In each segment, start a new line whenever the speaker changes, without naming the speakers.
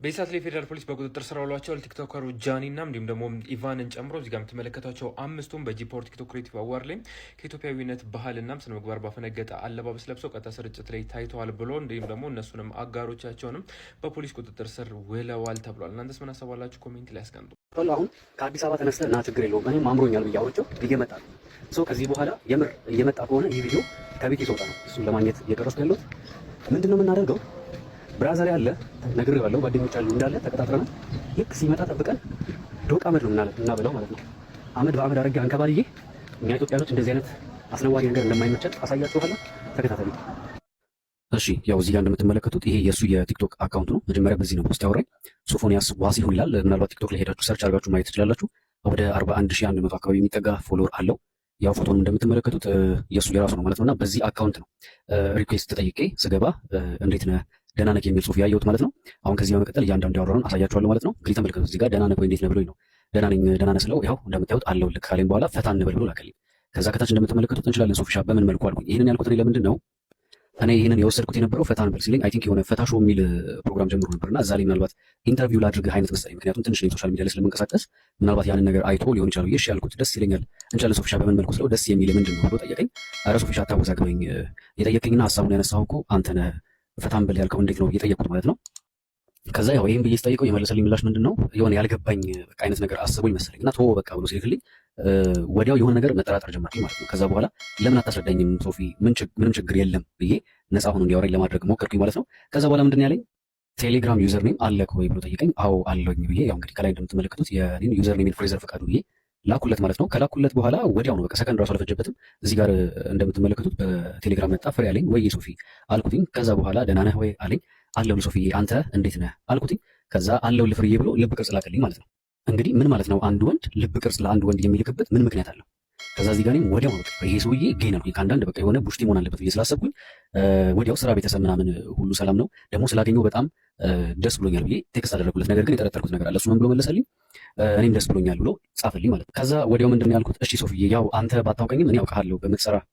በኢሳት ላይ ፌዴራል ፖሊስ በቁጥጥር ስር አውሏቸዋል። ቲክቶከሩ ጃኒ እና እንዲሁም ደግሞ ኢቫንን ጨምሮ እዚጋ የምትመለከቷቸው አምስቱም በጂፖር ቲክቶክ ክሬቲቭ አዋርድ ላይ ከኢትዮጵያዊነት ባህልና ስነ ምግባር ባፈነገጠ አለባበስ ለብሰው ቀጥታ ስርጭት ላይ ታይተዋል ብሎ እንዲሁም ደግሞ እነሱንም አጋሮቻቸውንም በፖሊስ ቁጥጥር ስር ውለዋል ተብሏል። እናንተስ ምን አሰባላችሁ? ኮሜንት ላይ ያስቀምጡ።
አሁን ከአዲስ አበባ ተነስተህ ና ችግር የለውም እኔም አምሮኛል ብዬ አውርቼው እየመጣ ነው። ከዚህ በኋላ የምር እየመጣ ከሆነ ይህ ቪዲዮ ከቤት ይወጣ ነው። እሱን ለማግኘት እየደረስኩ ያለሁት ምንድን ነው የምናደርገው? ብራዘር ያለ ነግሬው ያለው ጓደኞች አሉ እንዳለ ተቀጣጥረናል። ልክ ሲመጣ ጠብቀን ዶቃ አመድ ነው እናበላው ማለት ነው። አመድ በአመድ አድርጌ አንከባልዬ እኛ ኢትዮጵያኖች እንደዚህ አይነት አስነዋሪ ነገር እንደማይመቸን አሳያችኋለሁ። ተከታተሉ። እሺ ያው እዚህ ጋር እንደምትመለከቱት ይሄ የእሱ የቲክቶክ አካውንት ነው። መጀመሪያ በዚህ ነው ፖስት ያወራኝ። ሶፎንያስ ዋሲሁን ይላል። ምናልባት ቲክቶክ ላይ ሄዳችሁ ሰርች አድርጋችሁ ማየት ትችላላችሁ። ወደ 41100 አካባቢ የሚጠጋ ፎሎወር አለው። ያው ፎቶን እንደምትመለከቱት የእሱ የራሱ ነው ማለት ነውና በዚህ አካውንት ነው ሪኩዌስት ተጠይቄ ስገባ እንዴት ነህ ደህና ነህ የሚል ጽሁፍ ያየሁት ማለት ነው። አሁን ከዚህ በመቀጠል እያንዳንዱ ያወራውን አሳያችኋለሁ ማለት ነው። እንግዲህ ተመልከቱት። እዚህ ጋር ደህና ነህ ወይ እንዴት ነህ ብሎኝ ነው። ደህና ነኝ ደህና ነህ ስለው ያው እንደምታዩት አለው ልክ ካለኝ በኋላ ፈታ እንበል ብሎ ላከልኝ። ከዛ ከታች እንደምትመለከቱት እንችላለን ሶፊሻ በምን መልኩ አልኩኝ። ይሄንን ያልኩት እኔ ለምንድን ነው እኔ ይሄንን የወሰድኩት የነበረው ፈታ እንበል ሲለኝ አይ ቲንክ የሆነ ፈታ ሾው የሚል ፕሮግራም ጀምሮ ነበርና እዛ ላይ ምናልባት ኢንተርቪው ላድርግ አይነት መሰለኝ። ምክንያቱም ትንሽ ነው ሶሻል ሚዲያ ላይ ስለምንቀሳቀስ ምናልባት ያንን ነገር አይቶ ሊሆን ይችላል። እሺ ያልኩት ደስ ይለኛል እንችላለን ሶፊሻ በምን መልኩ ስለው ደስ የሚል ምንድን ነው ብሎ ጠየቀኝ። ኧረ ሶፊሻ አታወዛግበኝ የጠየቀኝና ሀሳቡን ያነሳው እኮ አንተ ነህ ፈታም በል ያልከው እንዴት ነው እየጠየቁት ማለት ነው። ከዛ ያው ይሄን ብዬ ስጠይቀው የመለሰልኝ ምላሽ ምንድነው የሆነ ያልገባኝ በቃ አይነት ነገር አስቦኝ መሰለኝ እና ተወው በቃ ብሎ ሲልክልኝ ወዲያው የሆነ ነገር መጠራጠር ጀመርኩኝ ማለት ነው። ከዛ በኋላ ለምን አታስረዳኝም ሶፊ ምንም ችግር የለም ብዬ ነፃ ሆኖ እንዲያወራኝ ለማድረግ ሞከርኩኝ ማለት ነው። ከዛ በኋላ ምንድን ያለኝ ቴሌግራም ዩዘር ኔም አለክ ወይ ብሎ ጠይቀኝ። አዎ አለኝ ብዬ ያው እንግዲህ ከላይ እንደምትመለከቱት የኔን ዩዘር ኔም ፍሬዘር ፈቃዱ ብዬ ላኩለት ማለት ነው። ከላኩለት በኋላ ወዲያው ነው በቃ ሰከንድ ራሱ አልፈጀበትም። እዚህ ጋር እንደምትመለከቱት በቴሌግራም መጣ ፍሬ አለኝ ወይ ሶፊ አልኩትኝ። ከዛ በኋላ ደህና ነህ ወይ አለኝ። አለሁ ሶፊዬ አንተ እንዴት ነህ አልኩትኝ። ከዛ አለሁ ልፍርዬ ብሎ ልብ ቅርጽ ላከልኝ ማለት ነው። እንግዲህ ምን ማለት ነው አንድ ወንድ ልብ ቅርጽ ለአንድ ወንድ የሚልክበት ምን ምክንያት አለው? ከዛ እዚህ ጋር እኔም ወዲያው ነው በቃ ይሄ ሰውዬ ጌ ነው ከአንዳንድ በቃ የሆነ ቡሽቲ መሆን አለበት ብዬ ስላሰብኩኝ ወዲያው ስራ ቤተሰብ ምናምን ሁሉ ሰላም ነው ደግሞ ስላገኘው በጣም ደስ ብሎኛል ብዬ ቴክስት አደረግኩለት። ነገር ግን የጠረጠርኩት ነገር አለ። እሱ ምን ብሎ መለሰልኝ? እኔም ደስ ብሎኛል ብሎ ጻፈልኝ ማለት ነው። ከዛ ወዲያው ምንድን ነው ያልኩት? እሺ ሶፊዬ ያው አንተ ባታውቀኝም እኔ አውቃለሁ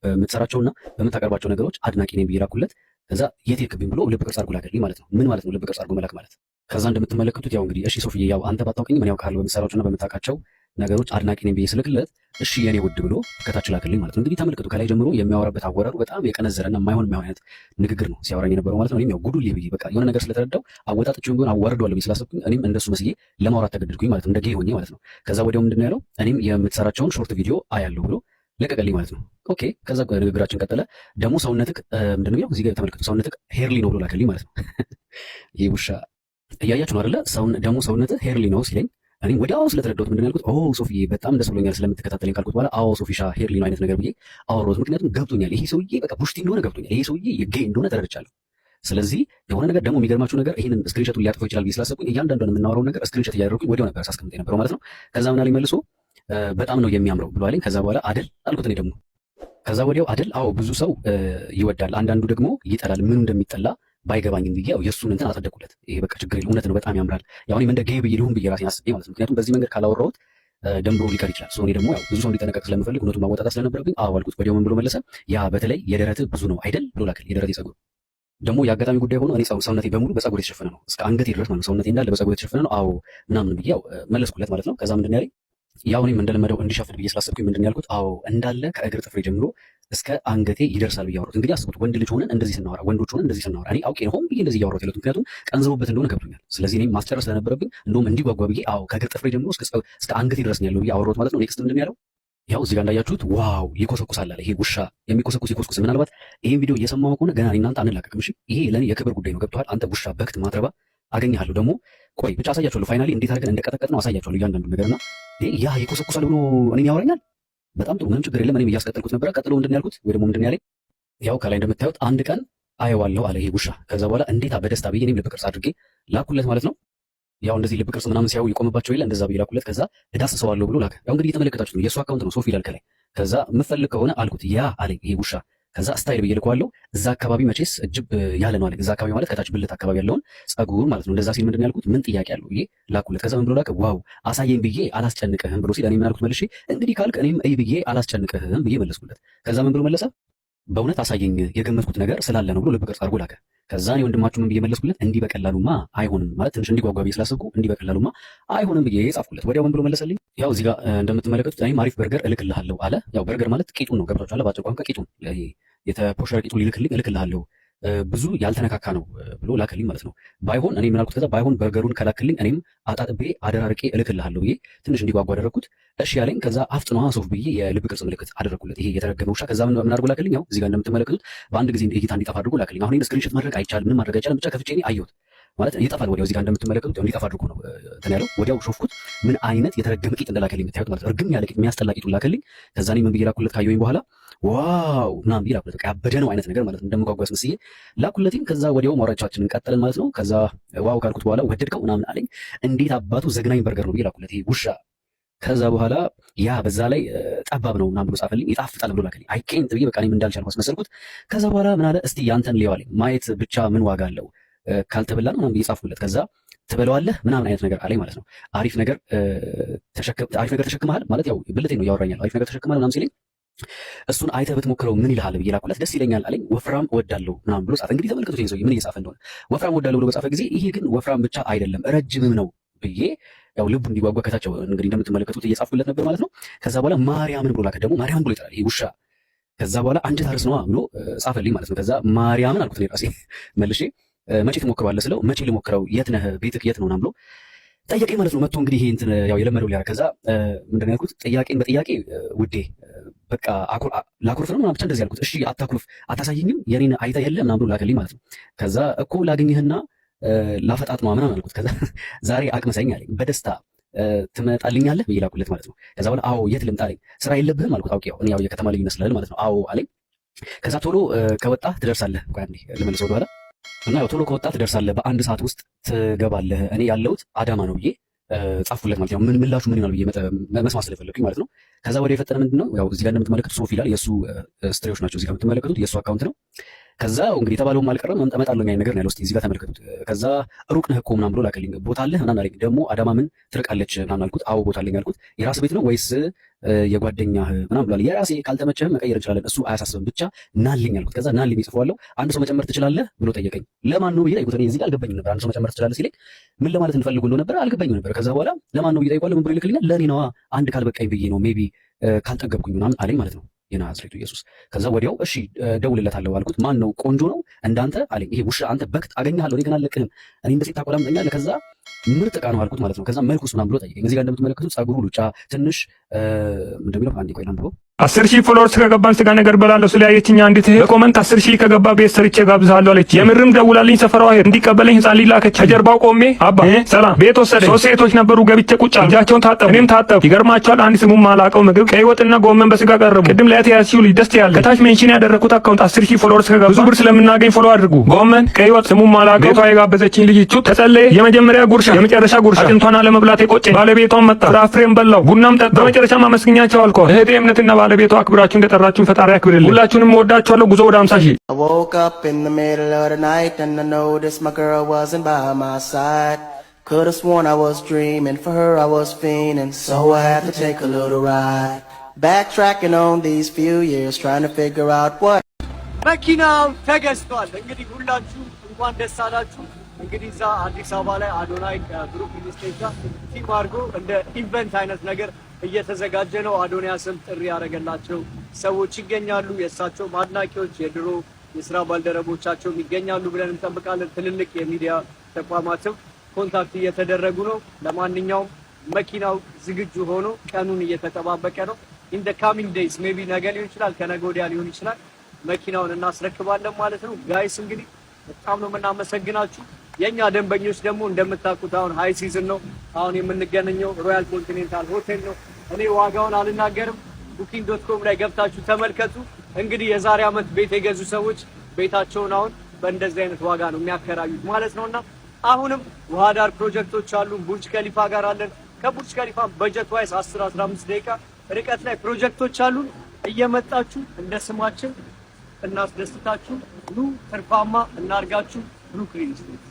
በምትሰራቸውና በምታቀርባቸው ነገሮች አድናቂ ነኝ ብዬ ላኩለት። ከዛ የት ሄድክብኝ ብሎ ልብ ቅርጽ አድርጎ ላከልኝ ማለት ነው። ምን ማለት ነው ልብ ቅርጽ አድርጎ መላክ ማለት? ከዛ እንደምትመለከቱት ያው እንግዲህ እሺ ሶፊዬ ያው አንተ ባታውቀኝም እኔ አውቃለሁ በምትሰራቸውና በምታውቃቸው ነገሮች አድናቂ ነኝ ብዬ ስልክለት እሺ የኔ ውድ ብሎ ከታች ላከልኝ ማለት ነው። እንግዲህ ተመልከቱ ከላይ ጀምሮ የሚያወራበት አወራሩ በጣም የቀነዘረና የማይሆን አይነት ንግግር ነው ሲያወራኝ የነበረው ማለት ነው። እኔም ያው ጉዱል ብዬ በቃ የሆነ ነገር ስለተረዳው አወጣጥቼውን ቢሆን አዋርደዋለሁ ብዬ ስላሰብኩኝ እኔም እንደሱ መስዬ ለማውራት ተገደድኩኝ ማለት ነው። እንደ ጌ ሆኜ ማለት ነው። ከዛ ወዲያው ምንድን ነው ያለው? እኔም የምትሰራቸውን ሾርት ቪዲዮ አያለሁ ብሎ ለቀቀልኝ ማለት ነው። ኦኬ ከዛ ንግግራችን ቀጠለ። ደግሞ ሰውነትክ ምንድን ነው የሚለው እዚህ ጋር ተመልከቱ። ሰውነትክ ሄርሊ ነው ብሎ ላከልኝ ማለት ነው። ይህ ውሻ እያያችሁ ነው አይደለ? ደግሞ ሰውነትህ ሄርሊ ነው ሲለኝ እኔም ወዲያው ስለተረዳሁት ምንድን ነው ያልኩት? ኦ ሶፊዬ በጣም ደስ ብሎኛል ስለምትከታተለኝ ካልኩት በኋላ አዎ ሶፊሻ ሄርሊ ነው አይነት ነገር ብዬ አወራሁት። ምክንያቱም ገብቶኛል ይሄ ሰውዬ በቃ ቡሽቲ እንደሆነ ገብቶኛል። ይሄ ሰውዬ ጌ እንደሆነ ተረድቻለሁ። ስለዚህ የሆነ ነገር ደግሞ የሚገርማችሁ ነገር ይህንን ስክሪንሾቱን ሊያጥፈው ይችላል ብዬ ስላሰብኩኝ እያንዳንዱን የምናወራውን ነገር ስክሪንሾት እያደረኩኝ ወዲያው ነበር ሳስቀምጥ የነበረው ማለት ነው። ከዛ ምን አለኝ መልሶ በጣም ነው የሚያምረው ብሎ አለኝ። ከዛ በኋላ አደል አልኩት እኔ ደግሞ ከዛ ወዲያው አደል አዎ ብዙ ሰው ይወዳል አንዳንዱ ደግሞ ይጠላል ምኑ እንደሚጠላ ባይገባኝም ብዬ ያው የእሱን እንትን አጸደቁለት። ይሄ በቃ ችግር የለም እውነት ነው በጣም ያምራል። ያው እኔም እንደ ጌ ብዬ ልሁን ብዬ ራሴን አስቤ ማለት ነው። ምክንያቱም በዚህ መንገድ ካላወራሁት ደንብሮ ሊቀር ይችላል። እኔ ደግሞ ያው ብዙ ሰው እንዲጠነቀቅ ስለምፈልግ እውነቱን ማወጣጣት ስለነበረብኝ አዎ አልኩት። ወዲያው ምን ብሎ መለሰ? ያ በተለይ የደረትህ ብዙ ነው አይደል ብሎ ላከል። የደረቴ ጸጉር ደግሞ የአጋጣሚ ጉዳይ ሆኖ እኔ ሰውነቴ በሙሉ በጸጉር የተሸፈነ ነው እስከ አንገቴ ድረስ ማለት ነው። ሰውነቴ እንዳለ በጸጉር የተሸፈነ ነው። አዎ ምናምን ብዬ ያው መለስኩለት ማለት ነው። ከዛ ምንድን ያለኝ ያው እኔም እንደለመደው እንዲሸፍን ብዬ ስላሰብኩኝ ምንድን ያልኩት አዎ እንዳለ ከእግር ጥፍሬ ጀምሮ እስከ አንገቴ ይደርሳል ብዬ አወራሁት። እንግዲህ አስቡት ወንድ ልጅ ሆነን እንደዚህ ስናወራ ወንዶች ሆነን እንደዚህ ስናወራ እኔ አውቄ ነው ሆን ብዬ እንደዚህ እያወራሁት ያለሁት ምክንያቱም ቀንዝሮበት እንደሆነ ገብቶኛል። ስለዚህ እኔም ማስጨረስ ስለነበረብኝ እንደውም እንዲጓጓ ብዬ አዎ ከእግር ጥፍሬ ጀምሮ እስከ አንገቴ ድረስ ነው ያለው ብዬ አወራሁት ማለት ነው። ኔክስት ምንድን ያለው ያው እዚህ ጋር እንዳያችሁት ዋው ይኮሰኩሳል አለ። ይሄ ውሻ የሚኮሰኩስ ይኮስኩስ። ምናልባት ይሄን ቪዲዮ እየሰማሁ ከሆነ ገና እናንተ አንላቀቅም። እሺ ይሄ ለኔ የክብር ጉዳይ ነው። ገብቶሃል አንተ ውሻ በክት ማትረባ አገኘሃለሁ። ደግሞ ቆይ ብቻ አሳያችኋለሁ። ፋይናሊ እንዴት አድርገን እንደቀጠቀጥ ነው አሳያችኋለሁ እያንዳንዱ ነገርና ያ ይኮሰኩሳል ብሎ እኔን ያወራኛል። በጣም ጥሩ ምንም ችግር የለም። እኔም እያስቀጠልኩት ነበረ። ቀጥሎ ምንድን ያልኩት ወይ ደግሞ ምንድን ያለኝ ያው ከላይ እንደምታዩት አንድ ቀን አየዋለሁ አለ ይሄ ውሻ። ከዛ በኋላ እንዴታ በደስታ ብዬ እኔም ልብ ቅርጽ አድርጌ ላኩለት ማለት ነው። ያው እንደዚህ ልብ ቅርጽ ምናምን ሲያዩ ይቆምባቸው የለ እንደዛ ብዬ ላኩለት። ከዛ እዳስሰዋለሁ ብሎ ላከ። ያው እንግዲህ እየተመለከታችሁት ነው የእሱ አካውንት ነው ሶፊ ይላል ከላይ። ከዛ የምፈልግ ከሆነ አልኩት ያ አለኝ ይሄ ውሻ። ከዛ ስታይል ብዬ ልከዋለሁ። እዛ አካባቢ መቼስ እጅብ ያለ ነው አለኝ። እዛ አካባቢ ማለት ከታች ብልት አካባቢ ያለውን ጸጉር ማለት ነው። እንደዛ ሲል ምንድን ያልኩት ምን ጥያቄ አለው ብዬ ላኩለት። ከዛ ምን ብሎ ላከ? ዋው አሳየኝ ብዬ አላስጨንቅህም ብሎ ሲል እኔ ምን አልኩት መልሼ እንግዲህ ካልክ እኔም እይ ብዬ አላስጨንቅህም ብዬ መለስኩለት። ከዛ ምን ብሎ መለሰ? በእውነት አሳየኝ የገመትኩት ነገር ስላለ ነው ብሎ ልብ ቅርጽ አድርጎ ላከ። ከዛ እኔ ወንድማችሁ ምን ብዬ መለስኩለት? እንዲህ በቀላሉማ አይሆንም ማለት ትንሽ እንዲጓጓ ብዬ ስላሰብኩ እንዲህ በቀላሉማ አይሆንም ብዬ ጻፍኩለት። ወዲያው ምን ብሎ መለሰልኝ? ያው እዚህ ጋር እንደምትመለከቱት እኔም አሪፍ በርገር እልክልሃለሁ አለ። ያው በርገር ማለት ቂጡን ነው ገብቷችኋል? በአጭር ቋንቋ ቂጡን የተፖሸረ ቂጡን ሊልክልኝ እልክልሃለሁ ብዙ ያልተነካካ ነው ብሎ ላከልኝ ማለት ነው። ባይሆን እኔ ምን አልኩት? ከዛ ባይሆን በርገሩን ከላክልኝ እኔም አጣጥቤ አደራርቄ እልክልሃለሁ ብዬ ትንሽ እንዲጓጓ አደረግኩት። እሺ ያለኝ። ከዛ አፍጥኗ ሶፍ ብዬ የልብ ቅርጽ ምልክት አደረግኩለት። ይሄ የተረገመ ውሻ። ከዛ ምን አድርጎ ላከልኝ? ያው እዚህ ጋር እንደምትመለከቱት በአንድ ጊዜ እይታ እንዲጠፋ አድርጎ ላከልኝ። አሁን ስክሪንሾት ማድረግ አይቻልም፣ ምን ማድረግ አይቻልም። ብቻ ከፍቼ እኔ አየሁት ማለት ይጠፋል ወዲያው። እዚህ ጋር እንደምትመለከቱት እንዲጠፋ አድርጎ ነው እንትን ያለው። ወዲያው ሾፍኩት። ምን አይነት የተረገመ ቂጥ እንደላከልኝ የምታዩት ማለት ነው። እርግም ያለ ቂጥ፣ የሚያስጠላ ቂጡን ላከልኝ። ከዛ እኔ ምን ብዬ ላኩለት? ካየሁኝ በኋላ ዋው ምናምን ብዬ ላኩለት። በቃ ያበደ ነው አይነት ነገር ማለት ነው። እንደምጓጓስ መስዬ ላኩለትኝ። ከዛ ወዲያው ማውራቻችንን ቀጠልን ማለት ነው። ከዛ ዋው ካልኩት በኋላ ወደድከው ምናምን አለኝ። እንዴት አባቱ ዘግናኝ በርገር ነው ብዬ ላኩለት፣ ይሄ ውሻ። ከዛ በኋላ ያ በዛ ላይ ጠባብ ነው ምናምን ብሎ ጻፈልኝ። ይጣፍጣል ብሎ ላከልኝ። አይቄንት ብዬ በቃ እኔም እንዳልቻልኩ አስመሰልኩት። ከዛ በኋላ ምን አለ? እስቲ ያንተን ሊየው አለኝ። ማየት ብቻ ምን ዋጋ አለው ካልተበላ ነው ምናምን ብዬ ጻፍኩለት። ከዛ ትበለዋለህ ምናምን አይነት ነገር አለኝ ማለት ነው። አሪፍ ነገር ተሸክመሃል ማለት ያው ብልቴ ነው ያወራኛል። አሪፍ ነገር ተሸክመሃል ምናምን ሲለኝ እሱን አይተህ ብትሞክረው ምን ይልሃል ብዬ ላኩለት። ደስ ይለኛል አለኝ። ወፍራም እወዳለሁ ምናምን ብሎ ጻፈ። እንግዲህ ተመልከቱት ይሄን ሰውዬ ምን እየጻፈ እንደሆነ። ወፍራም እወዳለሁ ብሎ በጻፈ ጊዜ ይሄ ግን ወፍራም ብቻ አይደለም ረጅምም ነው ብዬ ያው ልቡ እንዲጓጓ ከታች እንግዲህ እንደምትመለከቱት እየጻፍኩለት ነበር ማለት ነው። ከዛ በኋላ ማርያምን ብሎ ላከ። ደግሞ ማርያምን ብሎ ይጠራል ይሄ ውሻ። ከዛ በኋላ አንጀት አርስ ነዋ ብሎ ጻፈልኝ ማለት ነው። ከዛ ማርያምን አልኩት እኔ ራሴ መልሼ። መቼ ትሞክረዋለህ ስለው መቼ ልሞክረው፣ የት ነህ፣ ቤትህ የት ነው ምናምን ብሎ ጠየቀኝ ማለት ነው። መጥቶ እንግዲህ ይሄ እንትን ያው የለመደው ሊያደርግ። ከዛ ምንድን ነው ያልኩት? ጥያቄን በጥያቄ ውዴ በቃ ላኩርፍ ነው ምናምን ብቻ እንደዚህ ያልኩት። እሺ አታኩርፍ፣ አታሳየኝም የኔን አይታ የለ ምናምን ብሎ ላከልኝ ማለት ነው። ከዛ እኮ ላገኝህና ላፈጣጥ ነው ምናምን አልኩት። ከዛ ዛሬ አቅምሰኝ አለኝ። በደስታ ትመጣልኛለህ ብዬ ላኩለት ማለት ነው። ከዛ በኋላ አዎ የት ልምጣ አለኝ። ስራ የለብህም አልኩት። አውቄ እኔ ያው የከተማ ልጅ ይመስላል ማለት ነው። አዎ አለኝ። ከዛ ቶሎ ከወጣህ ትደርሳለህ። ቆይ አንዴ ልመልሰው ወደኋላ እና ያው ቶሎ ከወጣ ትደርሳለህ፣ በአንድ ሰዓት ውስጥ ትገባለህ። እኔ ያለሁት አዳማ ነው ብዬ ጻፍኩለት ማለት ነው። ምን ምላሹ ምን ይሆናል ብዬ መስማት ስለፈለኩኝ ማለት ነው። ከዛ ወዲያ የፈጠነ ምንድን ነው ያው እዚህ ጋር እንደምትመለከቱት ሶፊ ይላል። የእሱ ስትሪዎች ናቸው እዚህ ጋር የምትመለከቱት፣ የእሱ አካውንት ነው። ከዛ እንግዲህ የተባለውም አልቀረም እመጣለሁ ያኝ ነገር ነው ያለው። እስቲ እዚህ ጋር ተመልከቱት። ከዛ ሩቅ ነህ እኮ ምናምን ብሎ ላከልኝ። ቦታ አለህ ምናምን አለኝ። ደግሞ አዳማ ምን ትርቃለች ምናምን አልኩት። አዎ ቦታ አለኝ አልኩት። የራስ ቤት ነው ወይስ የጓደኛህ ምናምን ብሏል። የራሴ ካልተመቸህም መቀየር እንችላለን፣ እሱ አያሳስብም፣ ብቻ ናልኝ አልኩት። ከዛ ናልኝ ጽፈዋለሁ። አንድ ሰው መጨመር ትችላለህ ብሎ ጠየቀኝ። ለማን ነው ብዬ ጠይቁት። እኔ እዚህ ጋር አልገባኝም ነበር። አንድ ሰው መጨመር ትችላለህ ሲለኝ ምን ለማለት እንፈልጉ እንደሆነ ነበር አልገባኝም ነበር። ከዛ በኋላ ለማን ነው ብዬ ጠይቋለሁ። ምን ብሎ ይልክልኛል? ለእኔ ነዋ አንድ ካልበቃኝ ብዬ ነው ሜቢ ካልጠገብኩኝ ምናምን አለኝ ማለት ነው የናዝሬቱ ኢየሱስ። ከዛ ወዲያው እሺ ደውልለታለሁ አልኩት። ማን ነው ቆንጆ ነው እንዳንተ አለኝ። ይሄ ውሻ አንተ በክት አገኘሃለሁ እኔ ግን አልለቅህም፣ እኔ እንደዚህ ታቆላምጠኛለህ፣ ከዛ ምርጥ ዕቃ ነው አልኩት ማለት ነው። ከዛ መልኩስ ምናምን ብሎ ጠየቀኝ። እዚህ ጋር እንደምትመለከቱት ጸጉሩ ሉጫ ትንሽ እንደሚለው አንዴ ቆይ ላንብበው
10,000 ፎሎወርስ ከገባን ስጋ ነገር በላለሁ ስለያየችኝ አንዲት እህት በኮመንት 10,000 ከገባ ቤት ሰርቼ ጋብዝሃለሁ አለች። የምርም ደውላልኝ ሰፈሯ ሄድ እንዲቀበለኝ ህፃን ልጅ ላከች። ከጀርባው ቆሜ አባ ሰላም ቤት ወሰደኝ። 3 ሴቶች ነበሩ። ገብቼ ቁጭ አልኩ። እጃቸውን ታጠቡ፣ እኔም ታጠቡ። ይገርማቸዋል አንድ ስሙን ማላውቀው ምግብ ቀይ ወጥና ጎመን በስጋ ቀረቡ። ቅድም ላይ ያያችው ልጅ ደስ ያለ ከታች ሜንሽን ያደረኩት አካውንት 10,000 ፎሎወርስ ከገባ ብዙ ብር ስለምናገኝ ፎሎ አድርጉ። ጎመን ቀይ ወጥ ስሙን ማላውቀው ቤቷ የጋበዘችኝ ልጅ እጩ ተጸለየ። የመጀመሪያ ጉርሻ የመጨረሻ ጉርሻ አጥንቷን አለመብላት የቆጨኝ ባለቤቷን መጣ። ፍራፍሬም በላው ቡናም ጠጣ። በመጨረሻ ማመስገኛቸው አልኳት። እህቴ እምነትና ባለቤቷ አክብራችሁ እንደጠራችሁን ፈጣሪ ያክብርልኝ። ሁላችሁንም እወዳችኋለሁ። ጉዞ ወደ 50,000።
I woke up in the middle of the night and I noticed my girl wasn't by my side. Could've sworn I was dreaming, for her I was fiending, so I had to take a little ride. Backtracking on these few years, trying to figure out what
መኪናው ተገዝቷል። እንግዲህ ሁላችሁም እንኳን ደስ አላችሁ። እንግዲህ እዛ አዲስ አበባ ላይ አዶናይ ግሩፕ ሚኒስቴር ጋር ቲም አድርጎ እንደ ኢቨንት አይነት ነገር እየተዘጋጀ ነው። አዶኒያስም ጥሪ ያደረገላቸው ሰዎች ይገኛሉ። የእሳቸው አድናቂዎች፣ የድሮ የስራ ባልደረቦቻቸውም ይገኛሉ ብለን እንጠብቃለን። ትልልቅ የሚዲያ ተቋማትም ኮንታክት እየተደረጉ ነው። ለማንኛውም መኪናው ዝግጁ ሆኖ ቀኑን እየተጠባበቀ ነው። ኢን ዘ ካሚንግ ዴይስ ሜቢ ነገ ሊሆን ይችላል፣ ከነገ ወዲያ ሊሆን ይችላል። መኪናውን እናስረክባለን ማለት ነው። ጋይስ እንግዲህ በጣም ነው የምናመሰግናችሁ። የኛ ደንበኞች ደግሞ እንደምታውቁት አሁን ሃይ ሲዝን ነው። አሁን የምንገናኘው ሮያል ኮንቲኔንታል ሆቴል ነው። እኔ ዋጋውን አልናገርም፣ booking.com ላይ ገብታችሁ ተመልከቱ። እንግዲህ የዛሬ ዓመት ቤት የገዙ ሰዎች ቤታቸውን አሁን በእንደዚህ አይነት ዋጋ ነው የሚያከራዩት ማለት ነውና አሁንም ውሃ ዳር ፕሮጀክቶች አሉ። ቡርጅ ከሊፋ ጋር አለን። ከቡርጅ ከሊፋ በጀት ዋይስ 10-15 ደቂቃ ርቀት ላይ ፕሮጀክቶች አሉ። እየመጣችሁ እንደ ስማችን እናስደስታችሁ። ኑ ትርፋማ እናርጋችሁ። ብሩክ ሪል ስቴት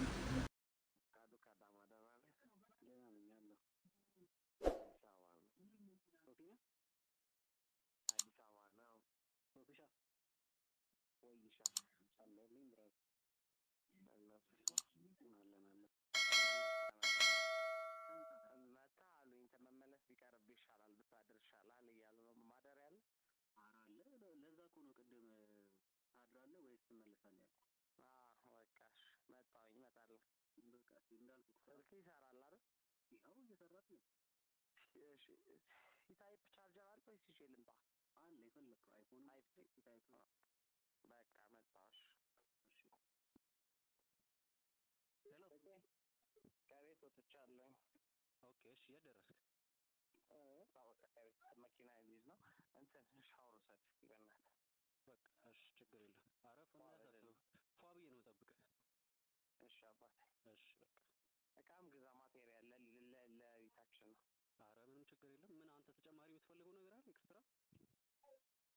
ትመለሳለህ ያልኩህ።
በቃ መጣሁኝ፣ እመጣለሁ።
በቃ እንዳልኩህ
ስልክ ይሰራል አይደል?
ይኸው እየሰራች ነው።
እሺ ሲታይፕ ቻርጀር አለ ወይስ ይዤ ልምጣ?
አለ የፈለግከው አይፎን ታይፕ ነው።
በቃ መጣሁ።
እሺ ሄሎ፣
ከቤት ወጥቻለሁ።
ኦኬ እሺ፣ የት ደረስክ?
በቃ ከቤት መኪና ልይዝ ነው። እንትን ሻወር ውሰድ በእናትህ።
በቃ እሺ፣ ችግር የለም። አረፍ እንዳታስብ፣ ፏ ብዬ ነው የምጠብቅህ።
እሺ አባቴ።
እሺ በቃ
እቃም ግዛ፣ ማቴሪያል ለቤታችን ነው።
አረ ምንም ችግር የለም። ምን አንተ ተጨማሪ የምትፈልገው ነገር አለ ኤክስትራ?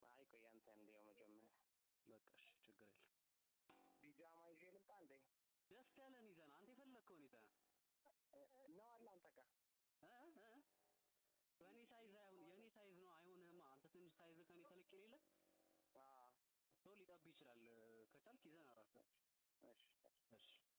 አይ ቆይ አንተ እንደው መጀመሪያ።
በቃ እሺ፣ ችግር የለም።
ቢጃማ ይዤ ልምጣ እንዴ?
ደስ ያለን ይዘና፣ አንተ የፈለግከውን ይዘና
ነው አለ አንተ ጋር
በእኔ ሳይዝ አይሆን፣ የኔ ሳይዝ ነው አይሆንህማ። አንተ ትንሽ ሳይዝ ከኔ ተለቅ የሌለ ሰው ሊጠብ ይችላል። ከቻልክ ይዘና ራስህ።
እሺ እሺ